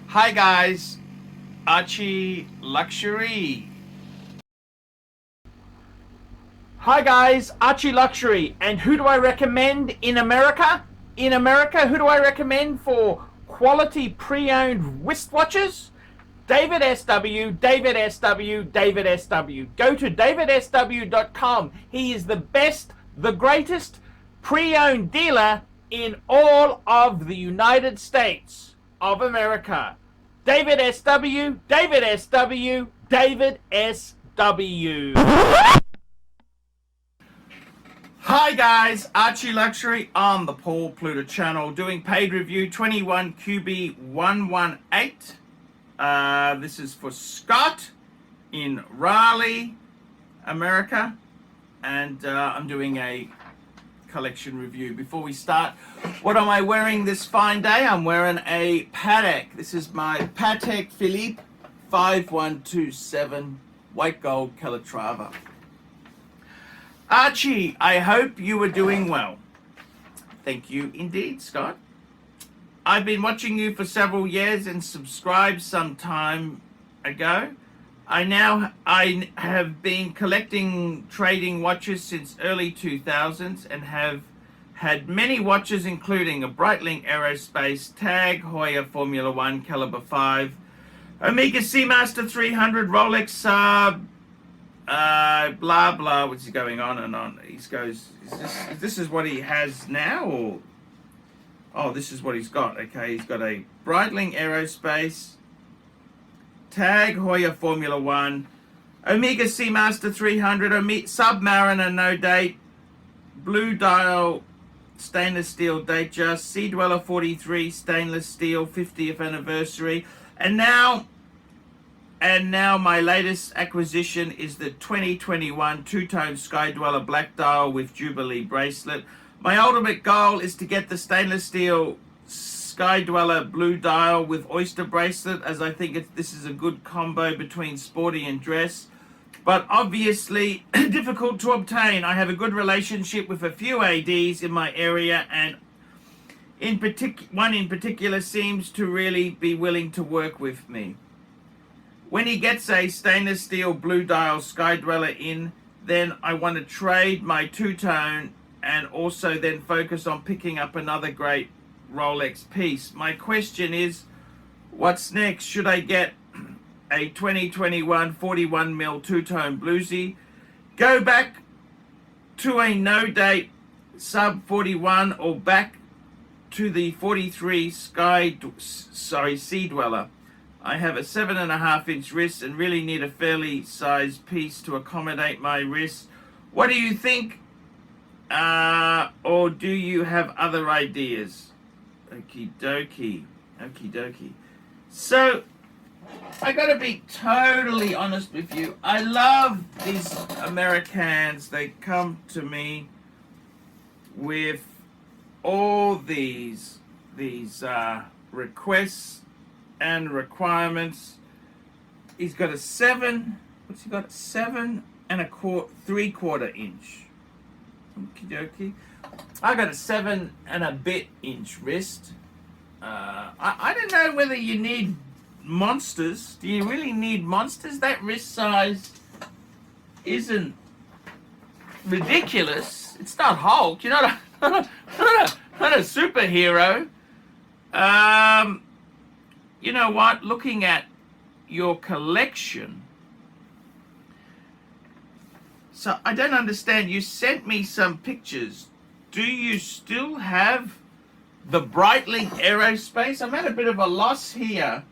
Hi guys, ArchieLuxury. Hi guys, ArchieLuxury. And who do I recommend in America? In America, who do I recommend for quality pre-owned wristwatches? David SW, David SW, David SW. Go to davidsw.com. He is the best, the greatest pre-owned dealer in all of the United States of America. David SW, David SW, David SW. Hi guys, ArchieLuxury on the Paul Pluta channel doing paid review 21QB118. This is for Scott in Raleigh, America, and I'm doing a collection review. Before we start, what am I wearing this fine day? I'm wearing a Patek. This is my Patek Philippe 5127 white gold Calatrava. Archie, I hope you are doing well. Thank you indeed, Scott. I've been watching you for several years and subscribed some time ago. I have been collecting trading watches since early 2000s and have had many watches including a Breitling Aerospace, TAG, Heuer Formula 1, Caliber 5, Omega Seamaster 300, Rolex, blah blah, what's he going on and on. He goes, this is what he has now, or oh, this is what he's got. Okay, he's got a Breitling Aerospace, TAG Heuer Formula 1, Omega Seamaster 300, Submariner no date, blue dial stainless steel date just, Sea Dweller 43 stainless steel 50th anniversary, and now my latest acquisition is the 2021 two-tone Sky Dweller black dial with Jubilee bracelet. My ultimate goal is to get the stainless steel Sky Dweller blue dial with oyster bracelet, as I think this is a good combo between sporty and dress, but obviously difficult to obtain. I have a good relationship with a few ADs in my area, and one in particular seems to really be willing to work with me. When he gets a stainless steel blue dial Sky Dweller in, then I want to trade my two-tone and also then focus on picking up another great Rolex piece. My question is, what's next? Should I get a 2021 41mm two-tone bluesy, go back to a no-date sub 41, or back to the 43 Sea Dweller? I have a 7.5-inch wrist and really need a fairly sized piece to accommodate my wrist. What do you think? Or do you have other ideas? Okie dokie. Okie dokie. So, I gotta be totally honest with you. I love these Americans. They come to me with all these requests and requirements. He's got a 7. What's he got? 7 3/4 inch. Okie dokie. I got a 7 and a bit inch wrist. I don't know whether you need monsters. Do you really need monsters? That wrist size isn't ridiculous. It's not Hulk. You're not a superhero. You know what? Looking at your collection, so I don't understand. You sent me some pictures. Do you still have the Breitling Aerospace? I'm at a bit of a loss here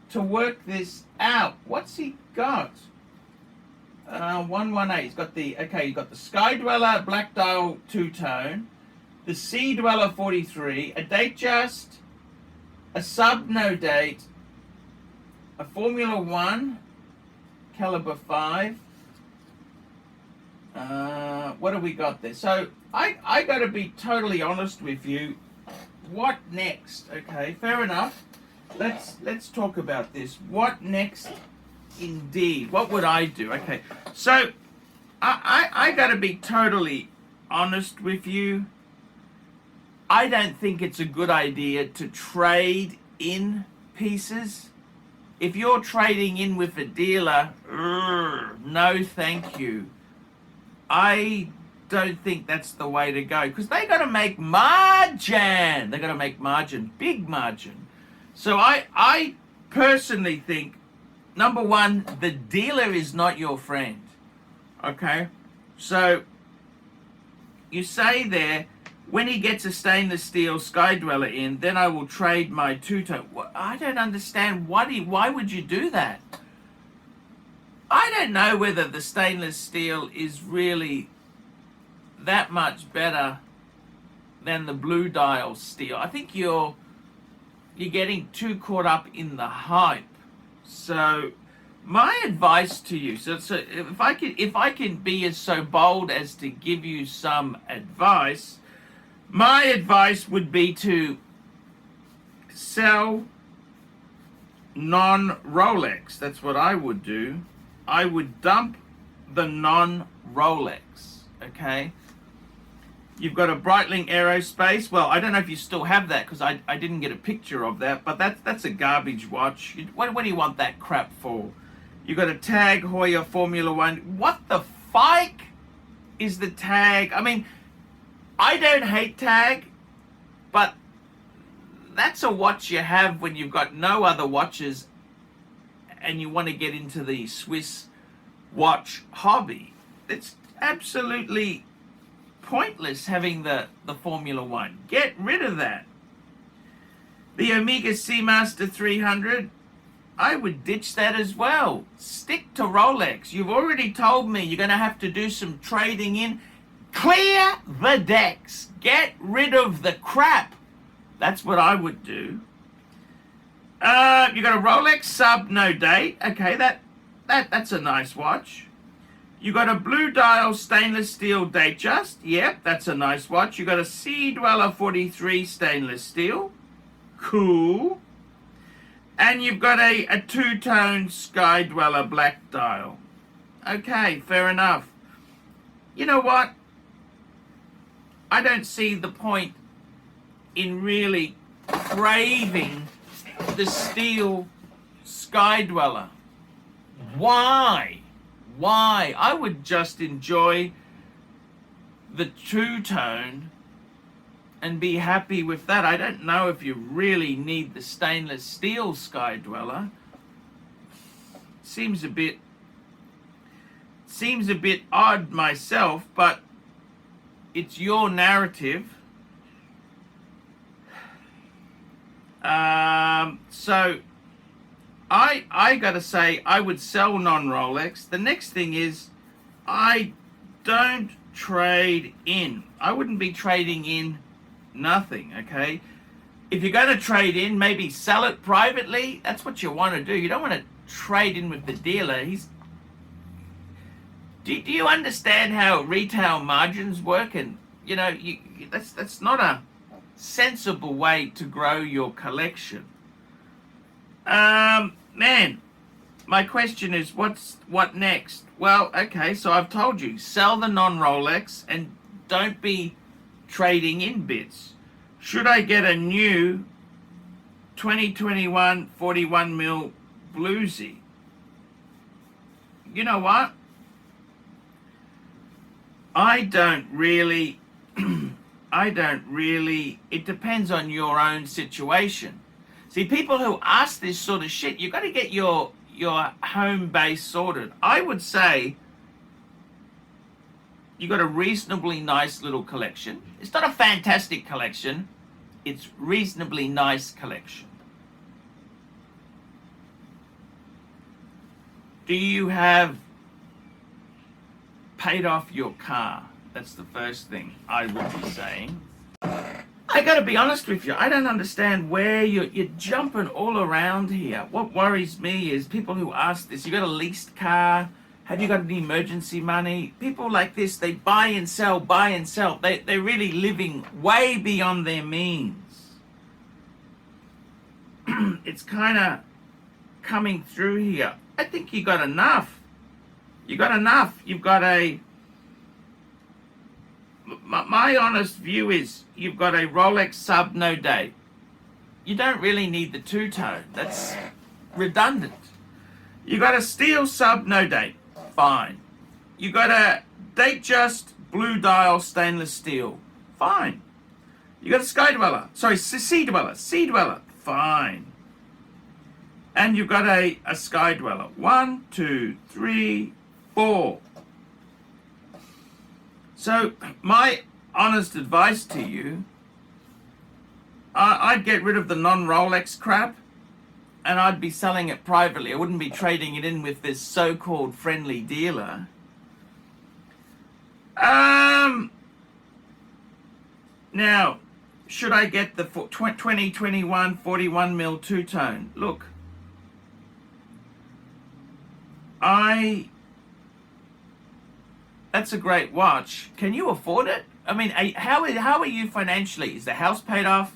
to work this out. What's he got? 118. He's got the, okay, you got the Sky Dweller black dial two-tone, the Sea Dweller 43, a date just, a sub no date, a Formula 1 caliber 5. What do we got there? So I got to be totally honest with you. What next? Okay, fair enough. Let's talk about this. What next? Indeed. What would I do? Okay, so I got to be totally honest with you. I don't think it's a good idea to trade in pieces, if you're trading in with a dealer, no thank you. I don't think that's the way to go, because they got to make margin. They got to make margin, big margin. So I personally think, number one, the dealer is not your friend. Okay? So you say there, when he gets a stainless steel Sky Dweller in, then I will trade my two-tone. I don't understand why would you do that? I don't know whether the stainless steel is really that much better than the blue dial steel. I think you're getting too caught up in the hype. So my advice to you, so if I can be so bold as to give you some advice, my advice would be to sell non-Rolex. That's what I would do. I would dump the non-Rolex, okay? You've got a Breitling Aerospace. Well, I don't know if you still have that, because I didn't get a picture of that, but that's a garbage watch. What do you want that crap for? You've got a Tag Heuer Formula One. What the fike is the Tag? I mean, I don't hate Tag, but that's a watch you have when you've got no other watches and you want to get into the Swiss watch hobby. It's absolutely pointless having the Formula One. Get rid of that. The Omega Seamaster 300, I would ditch that as well. Stick to Rolex. You've already told me you're going to have to do some trading in. Clear the decks. Get rid of the crap. That's what I would do. You got a Rolex sub no date. Okay, that's a nice watch. You got a blue dial stainless steel Datejust. Yep, that's a nice watch. You got a Sea Dweller 43 stainless steel. Cool. And you've got a two-tone Sky Dweller black dial. Okay, fair enough. You know what? I don't see the point in really craving the steel Sky Dweller. Why? I would just enjoy the two-tone and be happy with that. I don't know if you really need the stainless steel Sky Dweller. Seems a bit odd myself, but it's your narrative. So I gotta say, I would sell non-Rolex. The next thing is, I don't trade in. I wouldn't be trading in nothing, okay? If you're going to trade in, maybe sell it privately. That's what you want to do. You don't want to trade in with the dealer. Do you understand how retail margins work? And you know, that's not a sensible way to grow your collection. Man, my question is, what next? Well, okay, so I've told you, sell the non-Rolex and don't be trading in bits. Should I get a new 2021 41mm bluesy? You know what? I don't really, it depends on your own situation. See, people who ask this sort of shit, you've got to get your home base sorted. I would say you got a reasonably nice little collection. It's not a fantastic collection. It's reasonably nice collection. Do you have paid off your car? That's the first thing I would be saying. I gotta be honest with you, I don't understand where you're jumping all around here. What worries me is people who ask this, you got a leased car? Have you got any emergency money? People like this, they buy and sell. They're really living way beyond their means. It's kind of coming through here. I think you got enough. You've got my honest view is you've got a Rolex sub no date. you don't really need the two-tone. That's redundant. You got a steel sub, no date. Fine. You got a date-just blue dial stainless steel. Fine. You got a sky dweller. Sorry, sea dweller. Sea dweller. Fine. And you've got a sky dweller. 1, 2, 3, 4. So my honest advice to you, I'd get rid of the non-Rolex crap, and I'd be selling it privately. I wouldn't be trading it in with this so-called friendly dealer. Now, should I get the 2021 41 mil two-tone? Look, that's a great watch. Can you afford it? I mean, how are you financially? Is the house paid off?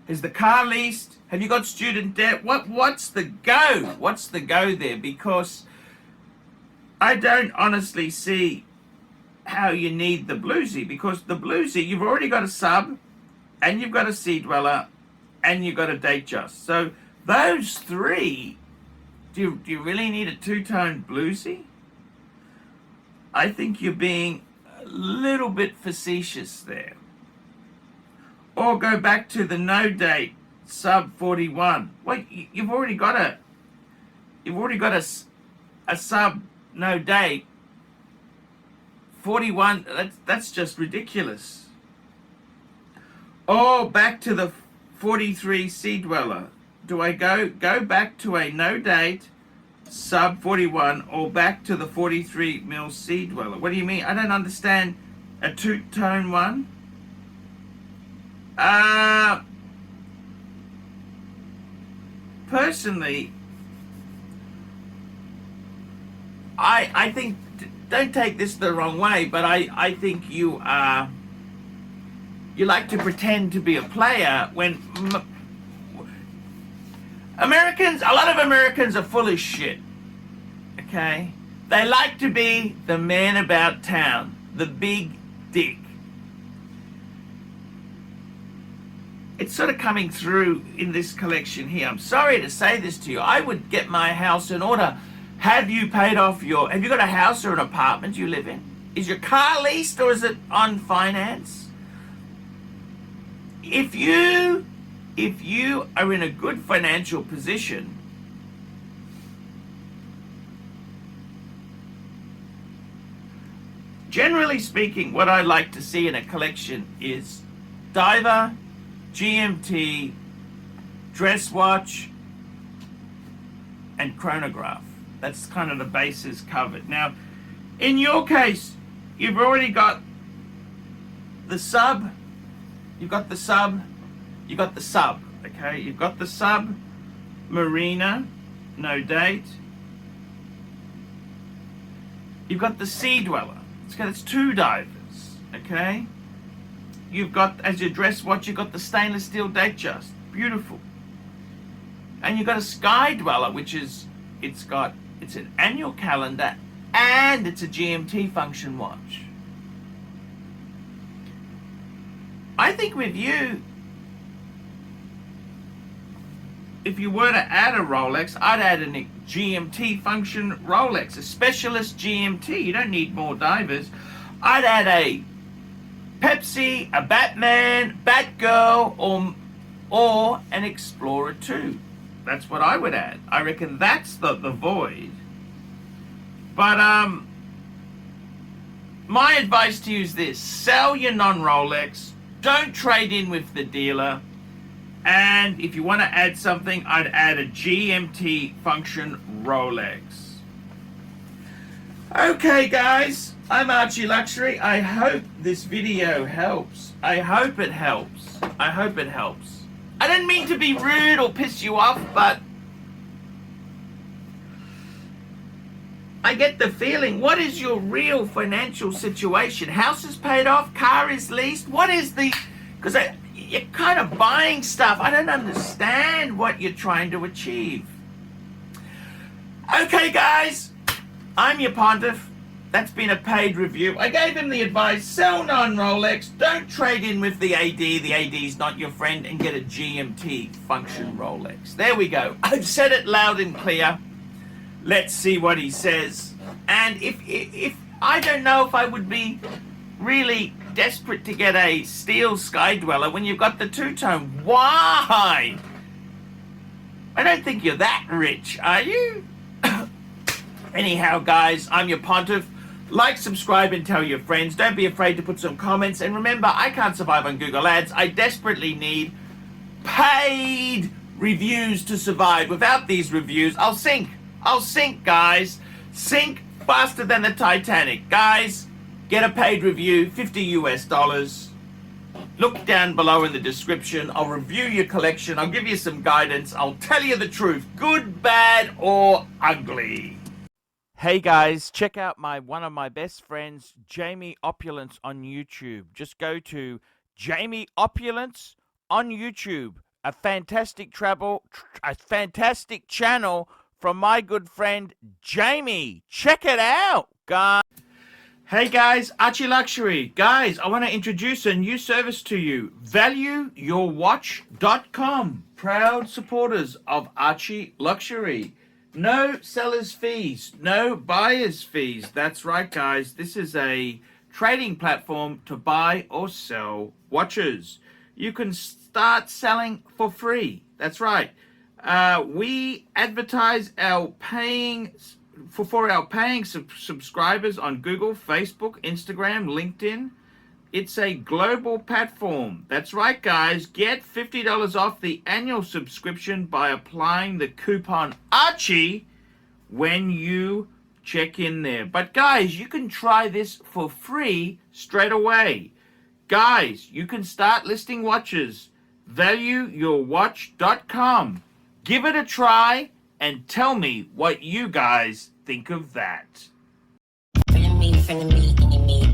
Is the car leased? Have you got student debt? What's the go? What's the go there? Because I don't honestly see how you need the bluesy, because the bluesy, you've already got a sub, and you've got a sea dweller, and you've got a date just. So those three, do you really need a two-tone bluesy? I think you're being a little bit facetious there. Or go back to the no date sub 41. Well, you've already got a sub no date 41. That's just ridiculous. Or back to the 43 sea dweller. Do I go back to a no date sub 41 or back to the 43 mil sea dweller? What do you mean? I don't understand. A two-tone one? Personally, I think, don't take this the wrong way, but I think you like to pretend to be a player when Americans, a lot of Americans are full of shit, okay? They like to be the man about town, the big dick. It's sort of coming through in this collection here. I'm sorry to say this to you. I would get my house in order. Have you paid off have you got a house or an apartment you live in? Is your car leased or is it on finance? If you are in a good financial position, generally speaking, what I like to see in a collection is diver, GMT, dress watch, and chronograph. That's kind of the bases covered. Now, in your case, you've already got the sub, you've got the sub, okay? You've got the sub, Marina, no date. You've got the sea dweller. It's two divers, okay? You've got, as your dress watch, you've got the stainless steel date just. Beautiful. And you've got a sky dweller, which is, it's an annual calendar and it's a GMT function watch. I think with you, if you were to add a Rolex, I'd add a GMT function Rolex, a specialist GMT. You don't need more divers. I'd add a Pepsi, a Batman, Batgirl, or an Explorer 2. That's what I would add. I reckon that's the void. But my advice to you is this: sell your non-Rolex. Don't trade in with the dealer. And if you want to add something, I'd add a GMT function Rolex. Okay, guys, I'm ArchieLuxury. I hope this video helps. I hope it helps. I didn't mean to be rude or piss you off, but I get the feeling, what is your real financial situation? House is paid off, car is leased. What is because you're kind of buying stuff. I don't understand what you're trying to achieve. Okay, guys, I'm your pontiff. That's been a paid review. I gave him the advice, sell non-Rolex, don't trade in with the AD. The AD's not your friend, and get a GMT function Rolex. There we go. I've said it loud and clear. Let's see what he says. And if I don't know if I would be really desperate to get a steel Sky Dweller when you've got the two-tone. Why? I don't think you're that rich, are you? Anyhow, guys, I'm your pontiff. Like, subscribe, and tell your friends. Don't be afraid to put some comments. And remember, I can't survive on Google Ads. I desperately need paid reviews to survive. Without these reviews, I'll sink. I'll sink, guys. Sink faster than the Titanic. Guys, get a paid review, $50 US. Look down below in the description. I'll review your collection. I'll give you some guidance. I'll tell you the truth, good, bad, or ugly. Hey guys, check out one of my best friends, Jamie Opulence, on YouTube. Just go to Jamie Opulence on YouTube. A fantastic channel from my good friend Jamie. Check it out, guys. Hey guys, ArchieLuxury. Guys, I want to introduce a new service to you. ValueYourWatch.com. Proud supporters of ArchieLuxury. No seller's fees, no buyer's fees. That's right, guys. This is a trading platform to buy or sell watches. You can start selling for free. That's right. We advertise our paying subscribers on Google, Facebook, Instagram, LinkedIn. It's a global platform. That's right, guys. Get $50 off the annual subscription by applying the coupon Archie when you check in there. But guys, you can try this for free straight away. Guys, you can start listing watches. ValueYourWatch.com. Give it a try and tell me what you guys think of that.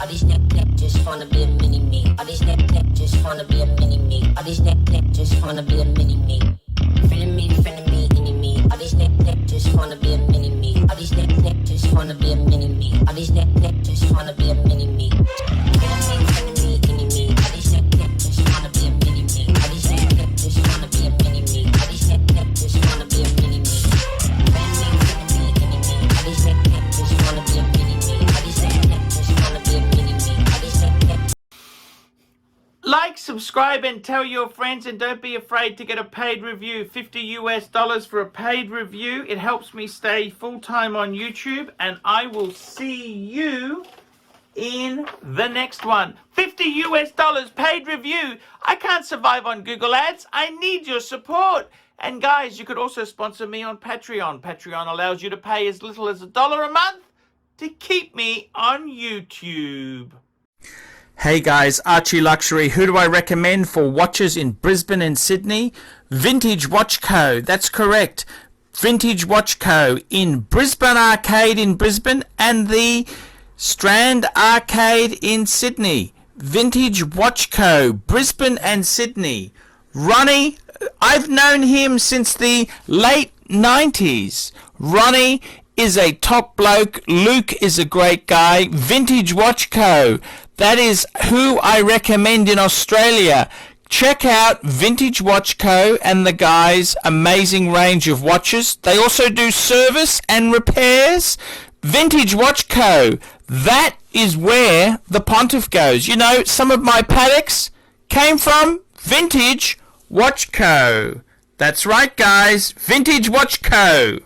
All these neck just wanna be a mini me. All these neck just wanna be a mini me. All these neck just wanna be a mini me. Feeling me, any me. All these neck just wanna be a mini me. All these neck just wanna be a mini me. All these neck just wanna be a mini me. Feeling me, any me. All these neck just wanna be a mini me. All these neck just wanna be a mini me. All these neck just wanna be a mini me. Feeling me, any me. All these neck just wanna be a mini me. All these neck just wanna be a mini me. All these neck. Like, subscribe, and tell your friends, and don't be afraid to get a paid review. $50 for a paid review. It helps me stay full-time on YouTube, and I will see you in the next one. $50 paid review. I can't survive on Google Ads. I need your support. And guys, you could also sponsor me on Patreon. Patreon allows you to pay as little as $1 a month to keep me on YouTube. Hey guys, ArchieLuxury. Who do I recommend for watches in Brisbane and Sydney? Vintage Watch Co. That's correct. Vintage Watch Co. in Brisbane Arcade in Brisbane and the Strand Arcade in Sydney. Vintage Watch Co. Brisbane and Sydney. Ronnie, I've known him since the late 90s. Ronnie is a top bloke. Luke is a great guy. Vintage Watch Co. That is who I recommend in Australia. Check out Vintage Watch Co. and the guys' amazing range of watches. They also do service and repairs. Vintage Watch Co. That is where the pontiff goes. You know, some of my Pateks came from Vintage Watch Co. That's right, guys. Vintage Watch Co.